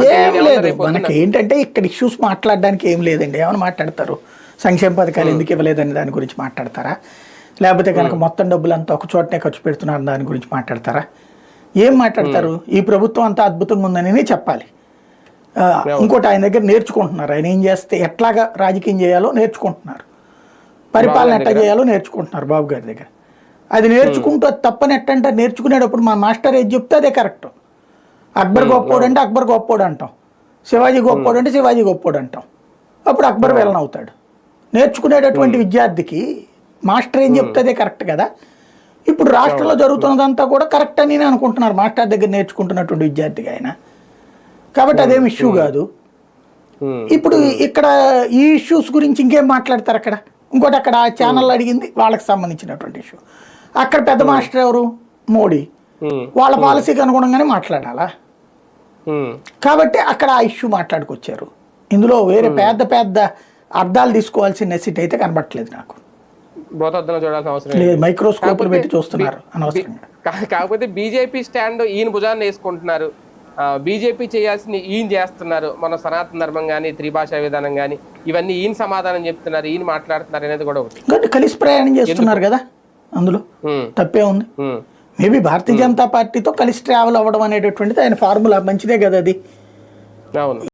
ఏం లేదు, మనకి ఏంటంటే ఇక్కడ ఇష్యూస్ మాట్లాడడానికి ఏం లేదండి. ఏమైనా మాట్లాడతారు, సంక్షేమ పథకాలు ఎందుకు ఇవ్వలేదని దాని గురించి మాట్లాడతారా, లేకపోతే కనుక మొత్తం డబ్బులు అంతా ఒక చోటనే ఖర్చు పెడుతున్నారు దాని గురించి మాట్లాడతారా? ఏం మాట్లాడతారు? ఈ ప్రభుత్వం అంతా అద్భుతంగా ఉందని చెప్పాలి. ఇంకోటి ఆయన దగ్గర నేర్చుకుంటున్నారు, ఆయన ఏం చేస్తే ఎట్లాగా రాజకీయం చేయాలో నేర్చుకుంటున్నారు, పరిపాలన ఎట్లా చేయాలో నేర్చుకుంటున్నారు బాబు గారి దగ్గర. అది నేర్చుకుంటూ తప్పని ఎట్టంటే నేర్చుకునేటప్పుడు మా మాస్టర్ ఏది చెప్తే అదే కరెక్ట్. అక్బర్ గొప్పోడు అంటే అక్బర్ గొప్పోడు అంటాం, శివాజీ గొప్పోడు అంటే శివాజీ గొప్పోడు అంటాం. అప్పుడు అక్బర్ వేలన అవుతాడు. నేర్చుకునేటటువంటి విద్యార్థికి మాస్టర్ ఏం చెప్తే అదే కరెక్ట్ కదా. ఇప్పుడు రాష్ట్రంలో జరుగుతున్నదంతా కూడా కరెక్ట్ అని నేను అనుకుంటున్నారు మాస్టర్ దగ్గర నేర్చుకుంటున్నటువంటి విద్యార్థిగా ఆయన. కాబట్టి అదేం ఇష్యూ కాదు. ఇప్పుడు ఇక్కడ ఈ ఇష్యూస్ గురించి ఇంకేం మాట్లాడతారు అక్కడ? ఇంకోటి అక్కడ ఛానల్ అడిగింది వాళ్ళకి సంబంధించినటువంటి ఇష్యూ. అక్కడ పెద్ద మాస్టర్ ఎవరు? మోడీ. వాళ్ళ పాలసీకి అనుగుణంగానే మాట్లాడాలా. కాబట్టి అక్కడ ఆ ఇష్యూ మాట్లాడుకొచ్చారు. ఇందులో వేరే పెద్ద పెద్ద అర్థాలు తీసుకోవాల్సిన నెసిటీ అయితే కనబట్టలేదు నాకు. లేదు, మైక్రోస్కోప్లు పెట్టి చూస్తున్నారు అనవసరంగా. కాకపోతే బీజేపీ స్టాండ్ ఈయన భుజాన్ని వేసుకుంటున్నారు, బీజేపీ చేయాల్సింది ఈయన చేస్తున్నారు. మన సనాతన ధర్మం కానీ త్రిభాషా విధానం కానీ ఇవన్నీ ఈయన సమాధానం చెప్తున్నారు, ఈయన మాట్లాడుతున్నారు అనేది కూడా ఒకటి. కలిసి ప్రయాణం చేస్తున్నారు కదా, అందులో తప్పే ఉంది. మేబీ భారతీయ జనతా పార్టీతో కలిసి ట్రావెల్ అవ్వడం అనేటటువంటిది ఆయన ఫార్ములా మంచిదే కదా అది. అవును.